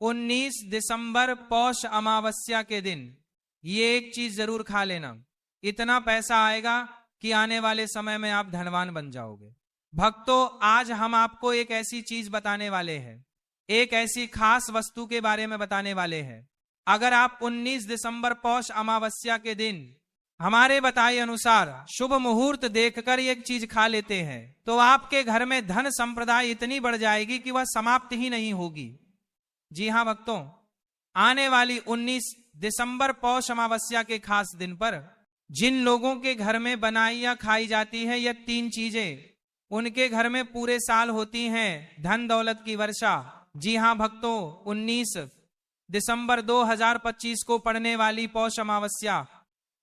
19 दिसंबर पौष अमावस्या के दिन ये एक चीज जरूर खा लेना। इतना पैसा आएगा कि आने वाले समय में आप धनवान बन जाओगे। भक्तों, आज हम आपको एक ऐसी चीज बताने वाले हैं, एक ऐसी खास वस्तु के बारे में बताने वाले हैं। अगर आप 19 दिसंबर पौष अमावस्या के दिन हमारे बताए अनुसार शुभ मुहूर्त देखकर एक चीज खा लेते हैं तो आपके घर में धन संप्रदाय इतनी बढ़ जाएगी कि वह समाप्त ही नहीं होगी। जी हां भक्तों, आने वाली 19 दिसंबर पौष अमावस्या के खास दिन पर जिन लोगों के घर में बनाई या खाई जाती है यह 3 चीजें, उनके घर में पूरे साल होती हैं धन दौलत की वर्षा। जी हां भक्तों, 19 दिसंबर 2025 को पड़ने वाली पौष अमावस्या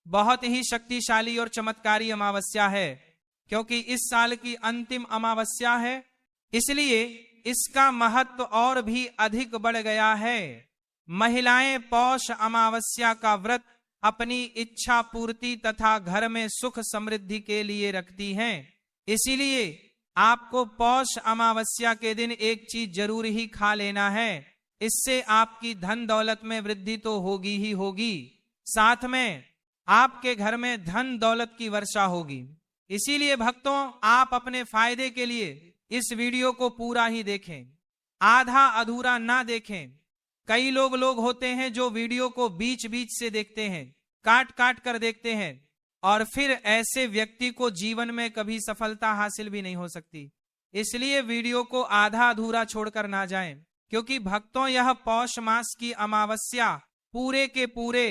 बहुत ही शक्तिशाली और चमत्कारी अमावस्या है, क्योंकि इस साल की अंतिम अमावस्या है, इसलिए इसका महत्व और भी अधिक बढ़ गया है। महिलाएं पौष अमावस्या का व्रत अपनी इच्छा पूर्ति तथा घर में सुख समृद्धि के लिए रखती हैं। इसीलिए आपको पौष अमावस्या के दिन एक चीज जरूर ही खा लेना है। इससे आपकी धन दौलत में वृद्धि तो होगी ही होगी, साथ में आपके घर में धन दौलत की वर्षा होगी। इसीलिए भक्तों, आप अपने फायदे के लिए इस वीडियो को पूरा ही देखें, आधा अधूरा ना देखें। कई लोग होते हैं जो वीडियो को बीच बीच से देखते हैं, काट काट कर देखते हैं, और फिर ऐसे व्यक्ति को जीवन में कभी सफलता हासिल भी नहीं हो सकती। इसलिए वीडियो को आधा अधूरा छोड़कर ना जाएं, क्योंकि भक्तों यह पौष मास की अमावस्या पूरे के पूरे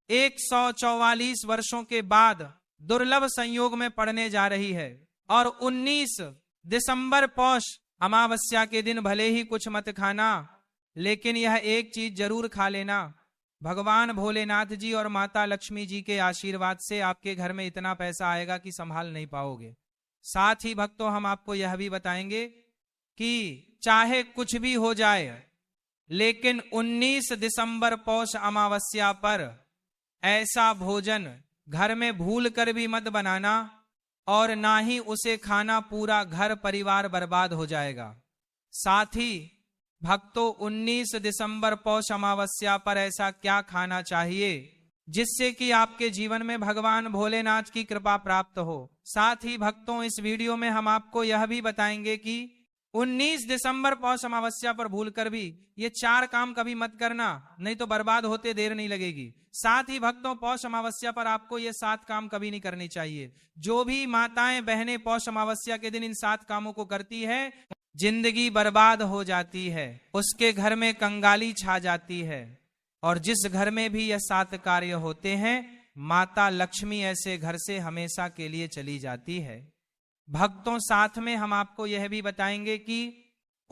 144 वर्षों के बाद दुर्लभ संयोग में पड़ने जा रही है। और 19 दिसंबर पौष अमावस्या के दिन भले ही कुछ मत खाना, लेकिन यह एक चीज जरूर खा लेना। भगवान भोलेनाथ जी और माता लक्ष्मी जी के आशीर्वाद से आपके घर में इतना पैसा आएगा कि संभाल नहीं पाओगे। साथ ही भक्तों, हम आपको यह भी बताएंगे कि चाहे कुछ भी हो जाए, लेकिन 19 दिसंबर पौष अमावस्या पर ऐसा भोजन घर में भूल कर भी मत बनाना, और ना ही उसे खाना, पूरा घर परिवार बर्बाद हो जाएगा। साथ ही भक्तों, 19 दिसंबर पौष अमावस्या पर ऐसा क्या खाना चाहिए जिससे कि आपके जीवन में भगवान भोलेनाथ की कृपा प्राप्त हो। साथ ही भक्तों, इस वीडियो में हम आपको यह भी बताएंगे कि 19 दिसंबर पौष अमावस्या पर भूलकर भी ये 4 काम कभी मत करना, नहीं तो बर्बाद होते देर नहीं लगेगी। साथ ही भक्तों, पौष अमावस्या पर आपको ये 7 काम कभी नहीं करने चाहिए। जो भी माताएं बहनें पौष अमावस्या के दिन इन 7 कामों को करती है, जिंदगी बर्बाद हो जाती है, उसके घर में कंगाली छा जाती है। और जिस घर में भी यह 7 कार्य होते हैं, माता लक्ष्मी ऐसे घर से हमेशा के लिए चली जाती है। भक्तों, साथ में हम आपको यह भी बताएंगे कि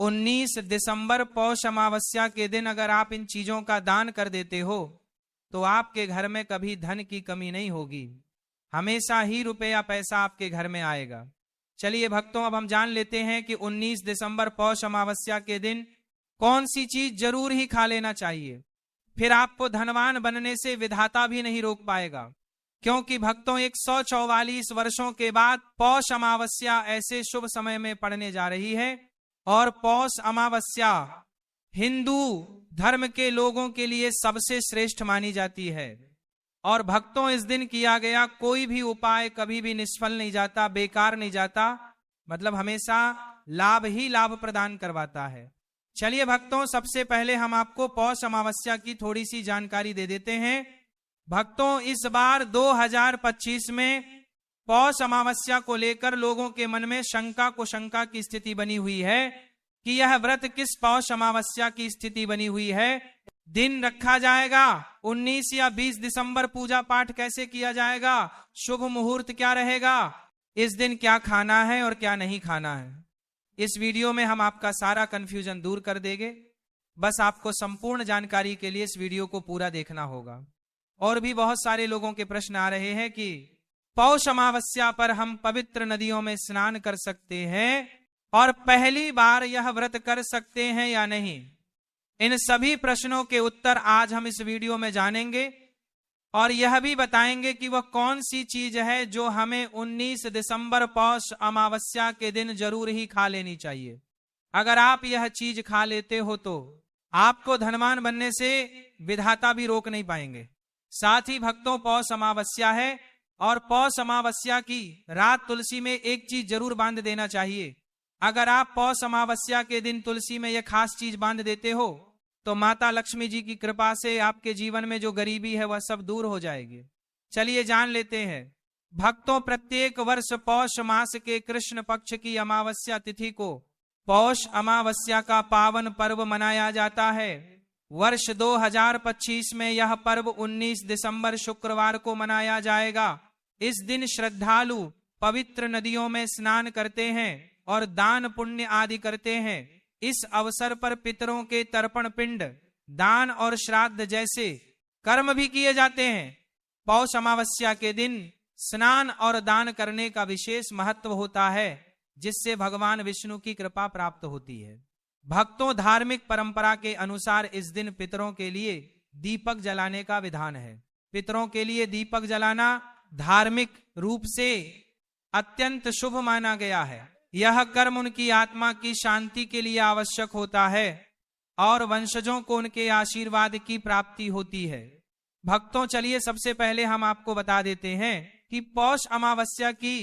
19 दिसंबर पौष अमावस्या के दिन अगर आप इन चीजों का दान कर देते हो तो आपके घर में कभी धन की कमी नहीं होगी, हमेशा ही रुपया पैसा आपके घर में आएगा। चलिए भक्तों, अब हम जान लेते हैं कि 19 दिसंबर पौष अमावस्या के दिन कौन सी चीज जरूर ही खा लेना चाहिए। फिर आपको धनवान बनने से विधाता भी नहीं रोक पाएगा, क्योंकि भक्तों 144 वर्षों के बाद पौष अमावस्या ऐसे शुभ समय में पड़ने जा रही है। और पौष अमावस्या हिंदू धर्म के लोगों के लिए सबसे श्रेष्ठ मानी जाती है। और भक्तों, इस दिन किया गया कोई भी उपाय कभी भी निष्फल नहीं जाता, बेकार नहीं जाता, मतलब हमेशा लाभ ही लाभ प्रदान करवाता है। चलिए भक्तों, सबसे पहले हम आपको पौष अमावस्या की थोड़ी सी जानकारी दे देते हैं। भक्तों, इस बार 2025 में पौष अमावस्या को लेकर लोगों के मन में शंका की स्थिति बनी हुई है कि यह व्रत किस पौष अमावस्या की स्थिति बनी हुई है। दिन रखा जाएगा 19 या 20 दिसंबर, पूजा पाठ कैसे किया जाएगा, शुभ मुहूर्त क्या रहेगा, इस दिन क्या खाना है और क्या नहीं खाना है। इस वीडियो में हम आपका सारा कंफ्यूजन दूर कर देंगे। बस आपको संपूर्ण जानकारी के लिए इस वीडियो को पूरा देखना होगा। और भी बहुत सारे लोगों के प्रश्न आ रहे हैं कि पौष अमावस्या पर हम पवित्र नदियों में स्नान कर सकते हैं और पहली बार यह व्रत कर सकते हैं या नहीं। इन सभी प्रश्नों के उत्तर आज हम इस वीडियो में जानेंगे और यह भी बताएंगे कि वह कौन सी चीज है जो हमें 19 दिसंबर पौष अमावस्या के दिन जरूर ही खा लेनी चाहिए। अगर आप यह चीज खा लेते हो तो आपको धनवान बनने से विधाता भी रोक नहीं पाएंगे। साथ ही भक्तों, पौष अमावस्या है और पौष अमावस्या की रात तुलसी में एक चीज जरूर बांध देना चाहिए। अगर आप पौष अमावस्या के दिन तुलसी में यह खास चीज बांध देते हो तो माता लक्ष्मी जी की कृपा से आपके जीवन में जो गरीबी है वह सब दूर हो जाएगी। चलिए जान लेते हैं। भक्तों, प्रत्येक वर्ष पौष मास के कृष्ण पक्ष की अमावस्या तिथि को पौष अमावस्या का पावन पर्व मनाया जाता है। वर्ष 2025 में यह पर्व 19 दिसंबर शुक्रवार को मनाया जाएगा। इस दिन श्रद्धालु पवित्र नदियों में स्नान करते हैं और दान पुण्य आदि करते हैं। इस अवसर पर पितरों के तर्पण पिंड, दान और श्राद्ध जैसे कर्म भी किए जाते हैं। पौष अमावस्या के दिन स्नान और दान करने का विशेष महत्व होता है, जिससे भगवान विष्णु की कृपा प्राप्त होती है। भक्तों, धार्मिक परंपरा के अनुसार इस दिन पितरों के लिए दीपक जलाने का विधान है। पितरों के लिए दीपक जलाना धार्मिक रूप से अत्यंत शुभ माना गया है। यह कर्म उनकी आत्मा की शांति के लिए आवश्यक होता है और वंशजों को उनके आशीर्वाद की प्राप्ति होती है। भक्तों, चलिए सबसे पहले हम आपको बता देते हैं कि पौष अमावस्या की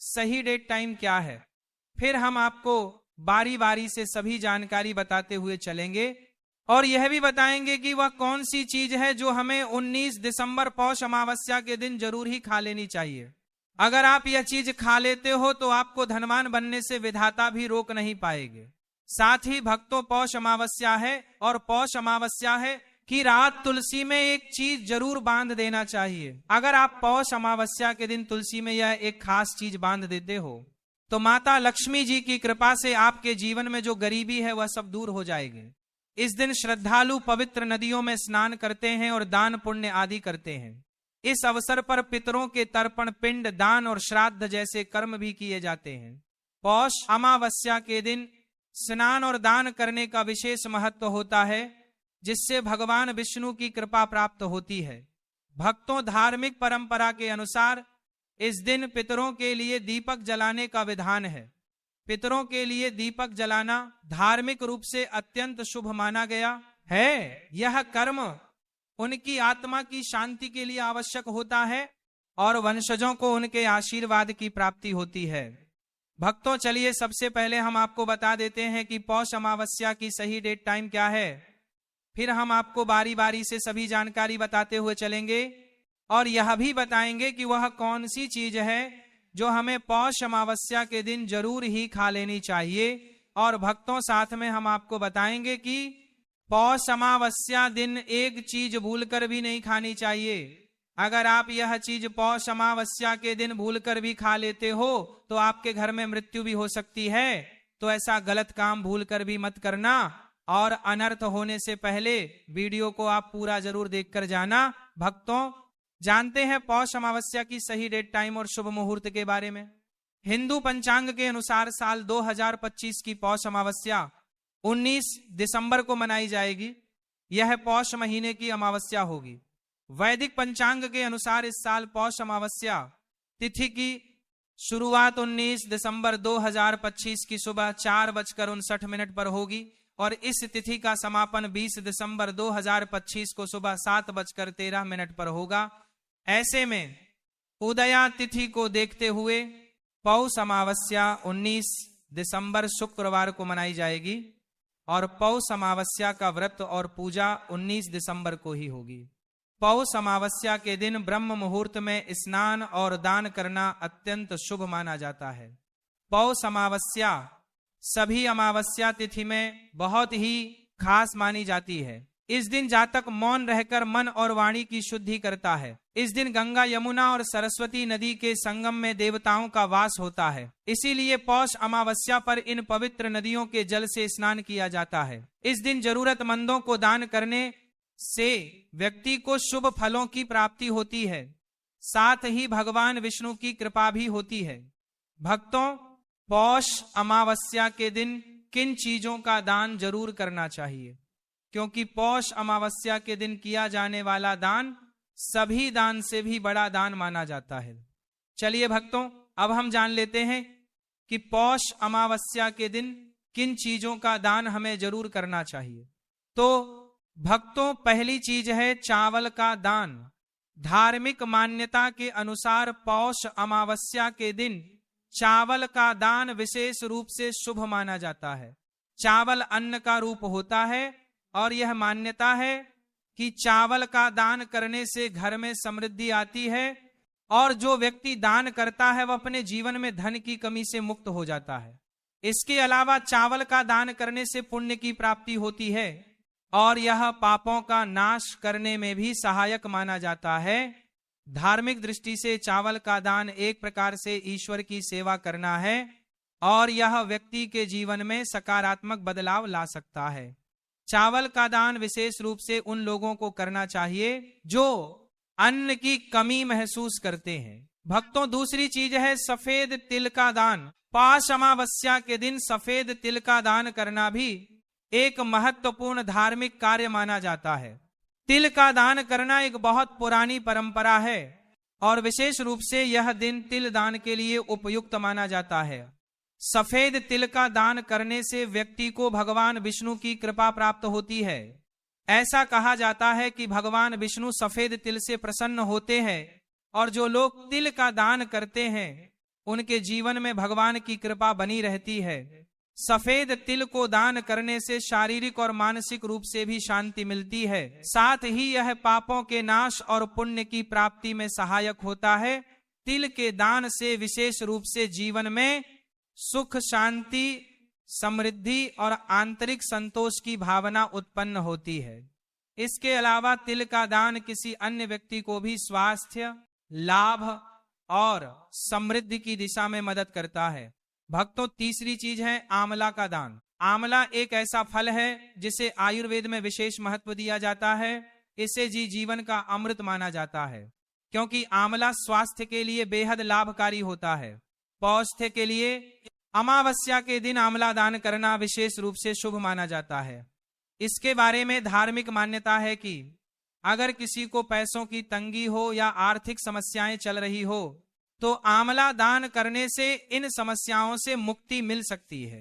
सही डेट टाइम क्या है। फिर हम आपको बारी बारी से सभी जानकारी बताते हुए चलेंगे और यह भी बताएंगे कि वह कौन सी चीज है जो हमें 19 दिसंबर पौष अमावस्या के दिन जरूर ही खा लेनी चाहिए। अगर आप यह चीज खा लेते हो तो आपको धनवान बनने से विधाता भी रोक नहीं पाएंगे। साथ ही भक्तों, पौष अमावस्या है और पौष अमावस्या है कि रात तुलसी में एक चीज जरूर बांध देना चाहिए। अगर आप पौष अमावस्या के दिन तुलसी में यह एक खास चीज बांध देते हो तो माता लक्ष्मी जी की कृपा से आपके जीवन में जो गरीबी है वह सब दूर हो जाएगी। इस दिन श्रद्धालु पवित्र नदियों में स्नान करते हैं और दान पुण्य आदि करते हैं। इस अवसर पर पितरों के तर्पण पिंड, दान और श्राद्ध जैसे कर्म भी किए जाते हैं। पौष अमावस्या के दिन स्नान और दान करने का विशेष महत्व होता है, जिससे भगवान विष्णु की कृपा प्राप्त होती है। भक्तों, धार्मिक परंपरा के अनुसार इस दिन पितरों के लिए दीपक जलाने का विधान है। पितरों के लिए दीपक जलाना धार्मिक रूप से अत्यंत शुभ माना गया है। यह कर्म उनकी आत्मा की शांति के लिए आवश्यक होता है और वंशजों को उनके आशीर्वाद की प्राप्ति होती है। भक्तों, चलिए सबसे पहले हम आपको बता देते हैं कि पौष अमावस्या की सही डेट टाइम क्या है। फिर हम आपको बारी बारी से सभी जानकारी बताते हुए चलेंगे और यह भी बताएंगे कि वह कौन सी चीज है जो हमें पौष अमावस्या के दिन जरूर ही खा लेनी चाहिए। और भक्तों, साथ में हम आपको बताएंगे कि पौष अमावस्या दिन एक चीज भूलकर भी नहीं खानी चाहिए। अगर आप यह चीज पौष अमावस्या के दिन भूलकर भी खा लेते हो तो आपके घर में मृत्यु भी हो सकती है। तो ऐसा गलत काम भूलकर भी मत करना और अनर्थ होने से पहले वीडियो को आप पूरा जरूर देखकर जाना। भक्तों, जानते हैं पौष अमावस्या की सही डेट टाइम और शुभ मुहूर्त के बारे में। हिंदू पंचांग के अनुसार साल 2025 की पौष अमावस्या 19 दिसंबर को मनाई जाएगी। यह पौष महीने की अमावस्या होगी। वैदिक पंचांग के अनुसार इस साल पौष अमावस्या तिथि की शुरुआत 19 दिसंबर 2025 की सुबह 4:59 पर होगी और इस तिथि का समापन 20 दिसंबर 2025 को सुबह 7:13 पर होगा। ऐसे में उदया तिथि को देखते हुए पौष अमावस्या 19 दिसंबर शुक्रवार को मनाई जाएगी और पौष अमावस्या का व्रत और पूजा 19 दिसंबर को ही होगी। पौष अमावस्या के दिन ब्रह्म मुहूर्त में स्नान और दान करना अत्यंत शुभ माना जाता है। पौष अमावस्या सभी अमावस्या तिथि में बहुत ही खास मानी जाती है। इस दिन जातक मौन रहकर मन और वाणी की शुद्धि करता है। इस दिन गंगा, यमुना और सरस्वती नदी के संगम में देवताओं का वास होता है। इसीलिए पौष अमावस्या पर इन पवित्र नदियों के जल से स्नान किया जाता है। इस दिन जरूरतमंदों को दान करने से व्यक्ति को शुभ फलों की प्राप्ति होती है। साथ ही भगवान विष्णु की कृपा भी होती है। भक्तों, पौष अमावस्या के दिन किन चीजों का दान जरूर करना चाहिए, क्योंकि पौष अमावस्या के दिन किया जाने वाला दान सभी दान से भी बड़ा दान माना जाता है। चलिए भक्तों, अब हम जान लेते हैं कि पौष अमावस्या के दिन किन चीजों का दान हमें जरूर करना चाहिए। तो भक्तों, पहली चीज है चावल का दान। धार्मिक मान्यता के अनुसार पौष अमावस्या के दिन चावल का दान विशेष रूप से शुभ माना जाता है। चावल अन्न का रूप होता है और यह मान्यता है कि चावल का दान करने से घर में समृद्धि आती है और जो व्यक्ति दान करता है वह अपने जीवन में धन की कमी से मुक्त हो जाता है। इसके अलावा चावल का दान करने से पुण्य की प्राप्ति होती है और यह पापों का नाश करने में भी सहायक माना जाता है। धार्मिक दृष्टि से चावल का दान एक प्रकार से ईश्वर की सेवा करना है और यह व्यक्ति के जीवन में सकारात्मक बदलाव ला सकता है। चावल का दान विशेष रूप से उन लोगों को करना चाहिए जो अन्न की कमी महसूस करते हैं। भक्तों, दूसरी चीज है सफेद तिल का दान। पौष अमावस्या के दिन सफेद तिल का दान करना भी एक महत्वपूर्ण धार्मिक कार्य माना जाता है। तिल का दान करना एक बहुत पुरानी परंपरा है और विशेष रूप से यह दिन तिल दान के लिए उपयुक्त माना जाता है। सफेद तिल का दान करने से व्यक्ति को भगवान विष्णु की कृपा प्राप्त होती है। ऐसा कहा जाता है कि भगवान विष्णु सफेद तिल से प्रसन्न होते हैं और जो लोग तिल का दान करते हैं उनके जीवन में भगवान की कृपा बनी रहती है। सफेद तिल को दान करने से शारीरिक और मानसिक रूप से भी शांति मिलती है। साथ ही यह पापों के नाश और पुण्य की प्राप्ति में सहायक होता है। तिल के दान से विशेष रूप से जीवन में सुख, शांति, समृद्धि और आंतरिक संतोष की भावना उत्पन्न होती है। इसके अलावा तिल का दान किसी अन्य व्यक्ति को भी स्वास्थ्य, लाभ और समृद्धि की दिशा में मदद करता है। भक्तों, तीसरी चीज है आंवला का दान। आंवला एक ऐसा फल है जिसे आयुर्वेद में विशेष महत्व दिया जाता है। इसे जीवन का अमृत माना जाता है क्योंकि आंवला स्वास्थ्य के लिए बेहद लाभकारी होता है। पौष्ठ्य के लिए अमावस्या के दिन आंवला दान करना विशेष रूप से शुभ माना जाता है। इसके बारे में धार्मिक मान्यता है कि अगर किसी को पैसों की तंगी हो या आर्थिक समस्याएं चल रही हो तो आंवला दान करने से इन समस्याओं से मुक्ति मिल सकती है।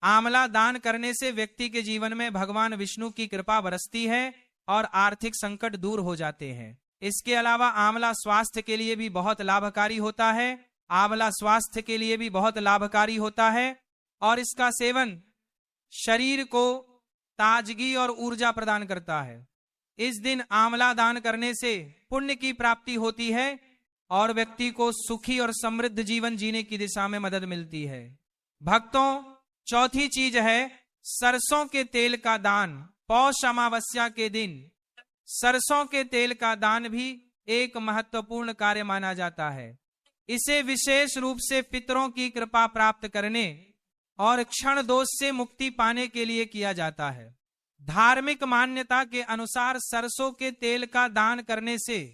आंवला दान करने से व्यक्ति के जीवन में भगवान विष्णु की कृपा बरसती है और आर्थिक संकट दूर हो जाते हैं। इसके अलावा आंवला स्वास्थ्य के लिए भी बहुत लाभकारी होता है। आंवला स्वास्थ्य के लिए भी बहुत लाभकारी होता है और इसका सेवन शरीर को ताजगी और ऊर्जा प्रदान करता है। इस दिन आंवला दान करने से पुण्य की प्राप्ति होती है और व्यक्ति को सुखी और समृद्ध जीवन जीने की दिशा में मदद मिलती है। भक्तों, चौथी चीज है सरसों के तेल का दान। पौष अमावस्या के दिन सरसों के तेल का दान भी एक महत्वपूर्ण कार्य माना जाता है। इसे विशेष रूप से पितरों की कृपा प्राप्त करने और क्षण दोष से मुक्ति पाने के लिए किया जाता है। धार्मिक मान्यता के अनुसार सरसों के तेल का दान करने से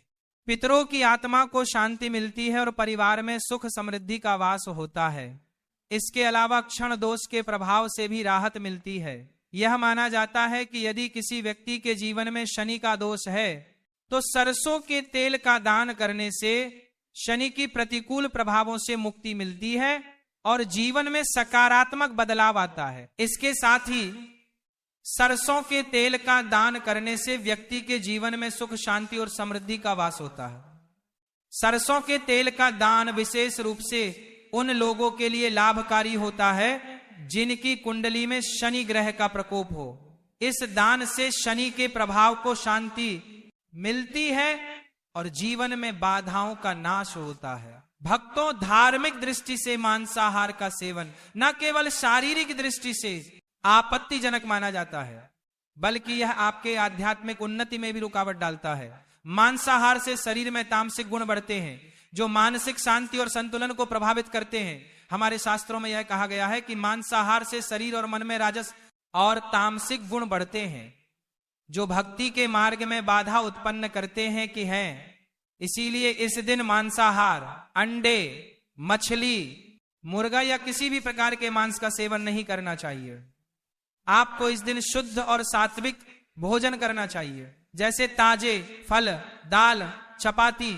पितरों की आत्मा को शांति मिलती है और परिवार में सुख समृद्धि का वास होता है। इसके अलावा क्षण दोष के प्रभाव से भी राहत मिलती है। यह माना जाता है कि यदि किसी व्यक्ति के जीवन में शनि का दोष है तो सरसों के तेल का दान करने से शनि की प्रतिकूल प्रभावों से मुक्ति मिलती है और जीवन में सकारात्मक बदलाव आता है। इसके साथ ही सरसों के तेल का दान करने से व्यक्ति के जीवन में सुख, शांति और समृद्धि का वास होता है। सरसों के तेल का दान विशेष रूप से उन लोगों के लिए लाभकारी होता है जिनकी कुंडली में शनि ग्रह का प्रकोप हो। इस दान से शनि के प्रभाव को शांति मिलती है और जीवन में बाधाओं का नाश होता है। भक्तों, धार्मिक दृष्टि से मांसाहार का सेवन न केवल शारीरिक दृष्टि से आपत्तिजनक माना जाता है बल्कि यह आपके आध्यात्मिक उन्नति में भी रुकावट डालता है। मांसाहार से शरीर में तामसिक गुण बढ़ते हैं जो मानसिक शांति और संतुलन को प्रभावित करते हैं। हमारे शास्त्रों में यह कहा गया है कि मांसाहार से शरीर और मन में राजस और तामसिक गुण बढ़ते हैं जो भक्ति के मार्ग में बाधा उत्पन्न करते हैं कि हैं। इसीलिए इस दिन मांसाहार, अंडे, मछली, मुर्गा या किसी भी प्रकार के मांस का सेवन नहीं करना चाहिए। आपको इस दिन शुद्ध और सात्विक भोजन करना चाहिए, जैसे ताजे फल, दाल, चपाती,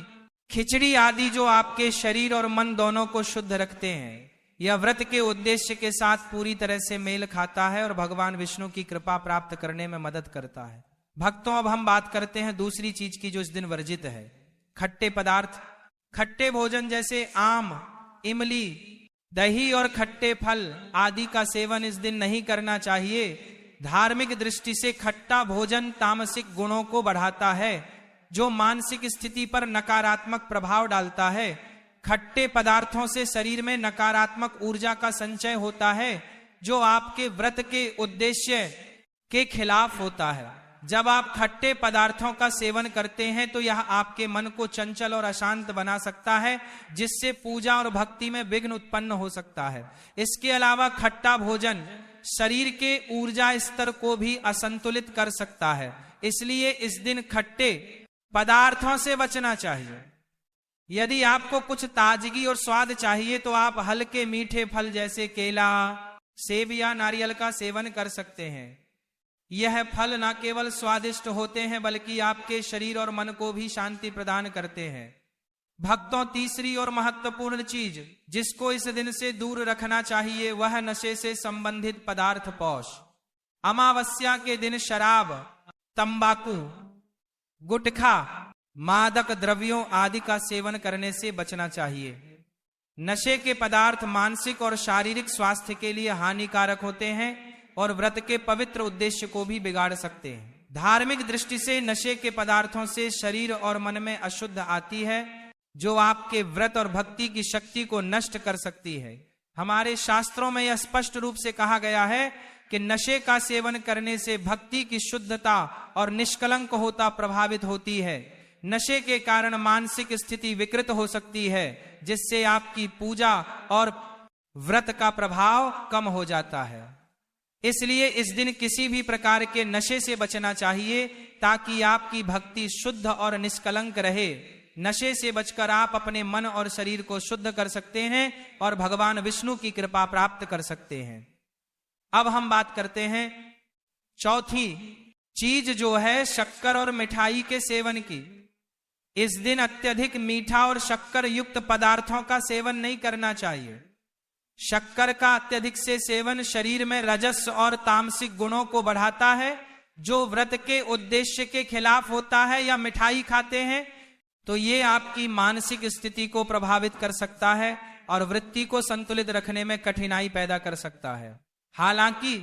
खिचड़ी आदि जो आपके शरीर और मन दोनों को शुद्ध रखते हैं। यह व्रत के उद्देश्य के साथ पूरी तरह से मेल खाता है और भगवान विष्णु की कृपा प्राप्त करने में मदद करता है। भक्तों, अब हम बात करते हैं दूसरी चीज की जो इस दिन वर्जित है, खट्टे पदार्थ। खट्टे भोजन जैसे आम, इमली, दही और खट्टे फल आदि का सेवन इस दिन नहीं करना चाहिए। धार्मिक दृष्टि से खट्टा भोजन तामसिक गुणों को बढ़ाता है, जो मानसिक स्थिति पर नकारात्मक प्रभाव डालता है। खट्टे पदार्थों से शरीर में नकारात्मक ऊर्जा का संचय होता है, जो आपके व्रत के उद्देश्य के खिलाफ होता है। जब आप खट्टे पदार्थों का सेवन करते हैं तो यह आपके मन को चंचल और अशांत बना सकता है, जिससे पूजा और भक्ति में विघ्न उत्पन्न हो सकता है। इसके अलावा खट्टा भोजन शरीर के ऊर्जा स्तर को भी असंतुलित कर सकता है, इसलिए इस दिन खट्टे पदार्थों से बचना चाहिए। यदि आपको कुछ ताजगी और स्वाद चाहिए तो आप हल्के मीठे फल जैसे केला, सेब या नारियल का सेवन कर सकते हैं। यह फल न केवल स्वादिष्ट होते हैं बल्कि आपके शरीर और मन को भी शांति प्रदान करते हैं। भक्तों, तीसरी और महत्वपूर्ण चीज जिसको इस दिन से दूर रखना चाहिए वह नशे से संबंधित पदार्थ पौष। अमावस्या के दिन शराब, तंबाकू, गुटखा, मादक द्रव्यों आदि का सेवन करने से बचना चाहिए। नशे के पदार्थ मानसिक और शारीरिक स्वास्थ्य के लिए हानिकारक होते हैं और व्रत के पवित्र उद्देश्य को भी बिगाड़ सकते हैं। धार्मिक दृष्टि से नशे के पदार्थों से शरीर और मन में अशुद्ध आती है, जो आपके व्रत और भक्ति की शक्ति को नष्ट कर सकती है। हमारे शास्त्रों में यह स्पष्ट रूप से कहा गया है कि नशे का सेवन करने से भक्ति की शुद्धता और निष्कलंक होता प्रभावित होती है। नशे के कारण मानसिक स्थिति विकृत हो सकती है, जिससे आपकी पूजा और व्रत का प्रभाव कम हो जाता है। इसलिए इस दिन किसी भी प्रकार के नशे से बचना चाहिए ताकि आपकी भक्ति शुद्ध और निष्कलंक रहे। नशे से बचकर आप अपने मन और शरीर को शुद्ध कर सकते हैं और भगवान विष्णु की कृपा प्राप्त कर सकते हैं। अब हम बात करते हैं चौथी चीज जो है शक्कर और मिठाई के सेवन की। इस दिन अत्यधिक मीठा और शक्कर युक्त पदार्थों का सेवन नहीं करना चाहिए। शक्कर का अत्यधिक से सेवन शरीर में रजस और तामसिक गुणों को बढ़ाता है, जो व्रत के उद्देश्य के खिलाफ होता है। या मिठाई खाते हैं तो ये आपकी मानसिक स्थिति को प्रभावित कर सकता है और वृत्ति को संतुलित रखने में कठिनाई पैदा कर सकता है। हालांकि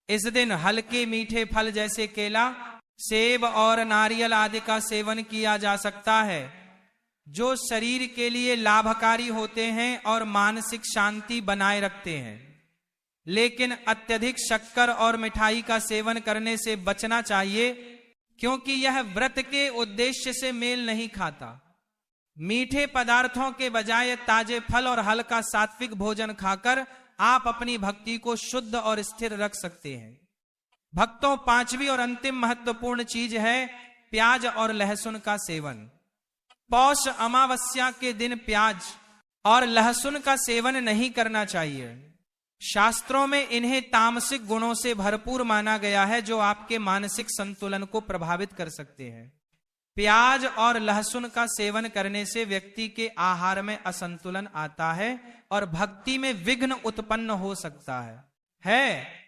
इस दिन हल्के मीठे फल जैसे केला, सेब और नारियल आदि का सेवन किया जा सकता है, जो शरीर के लिए लाभकारी होते हैं और मानसिक शांति बनाए रखते हैं। लेकिन अत्यधिक शक्कर और मिठाई का सेवन करने से बचना चाहिए, क्योंकि यह व्रत के उद्देश्य से मेल नहीं खाता। मीठे पदार्थों के बजाय ताजे फल और हल्का सात्विक भोजन खाकर आप अपनी भक्ति को शुद्ध और स्थिर रख सकते हैं। भक्तों, पांचवी और अंतिम महत्वपूर्ण चीज है प्याज और लहसुन का सेवन। पौष अमावस्या के दिन प्याज और लहसुन का सेवन नहीं करना चाहिए। शास्त्रों में इन्हें तामसिक गुणों से भरपूर माना गया है, जो आपके मानसिक संतुलन को प्रभावित कर सकते हैं। प्याज और लहसुन का सेवन करने से व्यक्ति के आहार में असंतुलन आता है और भक्ति में विघ्न उत्पन्न हो सकता है।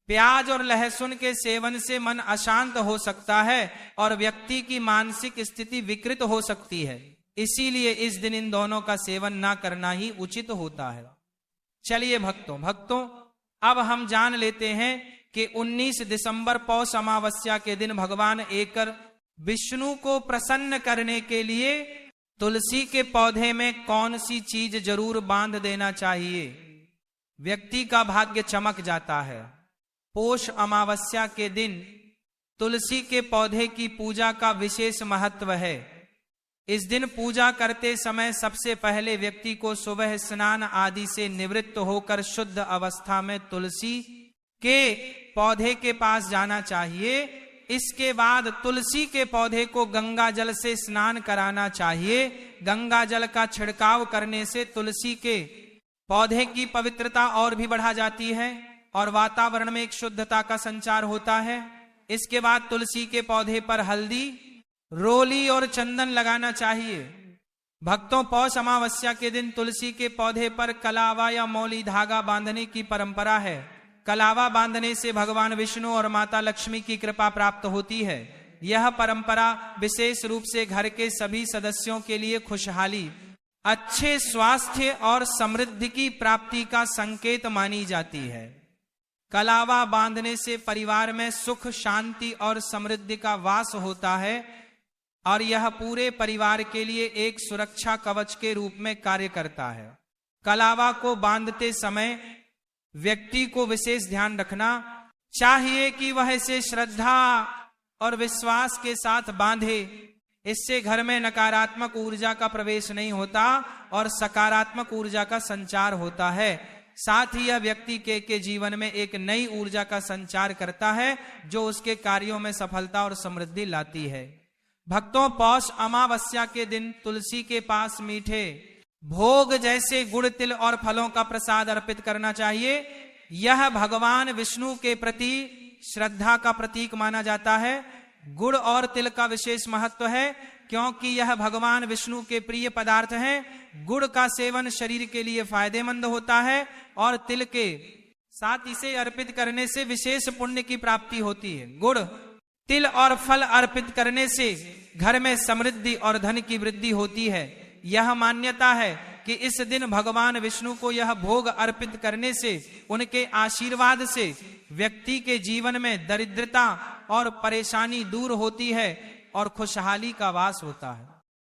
प्याज और लहसुन के सेवन से मन अशांत हो सकता है और व्यक्ति की मानसिक स्थिति विकृत हो सकती है। इसीलिए इस दिन इन दोनों का सेवन ना करना ही उचित होता है। चलिए भक्तों, अब हम जान लेते हैं कि 19 दिसंबर पौष अमावस्या के दिन भगवान एकर विष्णु को प्रसन्न करने के लिए तुलसी के पौधे में कौन सी चीज जरूर बांध देना चाहिए। व्यक्ति का भाग्य चमक जाता है। पौष अमावस्या के दिन तुलसी के पौधे की पूजा का विशेष महत्व है। इस दिन पूजा करते समय सबसे पहले व्यक्ति को सुबह स्नान आदि से निवृत्त होकर शुद्ध अवस्था में तुलसी के पौधे के पास जाना चाहिए। इसके बाद तुलसी के पौधे को गंगा जल से स्नान कराना चाहिए। गंगा जल का छिड़काव करने से तुलसी के पौधे की पवित्रता और भी बढ़ा जाती है और वातावरण में एक शुद्धता का संचार होता है। इसके बाद तुलसी के पौधे पर हल्दी, रोली और चंदन लगाना चाहिए। भक्तों, पौष अमावस्या के दिन तुलसी के पौधे पर कलावा या मौली धागा बांधने की परंपरा है। कलावा बांधने से भगवान विष्णु और माता लक्ष्मी की कृपा प्राप्त होती है। यह परंपरा विशेष रूप से घर के सभी सदस्यों के लिए खुशहाली, अच्छे स्वास्थ्य और समृद्धि की प्राप्ति का संकेत मानी जाती है। कलावा बांधने से परिवार में सुख, शांति और समृद्धि का वास होता है और यह पूरे परिवार के लिए एक सुरक्षा कवच के रूप में कार्य करता है। कलावा को बांधते समय व्यक्ति को विशेष ध्यान रखना चाहिए कि वह इसे श्रद्धा और विश्वास के साथ बांधे। इससे घर में नकारात्मक ऊर्जा का प्रवेश नहीं होता और सकारात्मक ऊर्जा का संचार होता है। साथ ही यह व्यक्ति के जीवन में एक नई ऊर्जा का संचार करता है जो उसके कार्यों में सफलता और समृद्धि लाती है। भक्तों, पौष अमावस्या के दिन तुलसी के पास मीठे भोग जैसे गुड़, तिल और फलों का प्रसाद अर्पित करना चाहिए। यह भगवान विष्णु के प्रति श्रद्धा का प्रतीक माना जाता है। गुड़ और तिल का विशेष महत्व है क्योंकि यह भगवान विष्णु के प्रिय पदार्थ हैं। गुड़ का सेवन शरीर के लिए फायदेमंद होता है और तिल के साथ इसे अर्पित करने से विशेष पुण्य की प्राप्ति होती है। गुड़, तिल और फल अर्पित करने से घर में समृद्धि और धन की वृद्धि होती है। यह मान्यता है कि इस दिन भगवान विष्णु को यह भोग अर्पित करने से, उनके आशीर्वाद से व्यक्ति के जीवन में दरिद्रता और परेशानी दूर होती है और खुशहाली का वास होता है।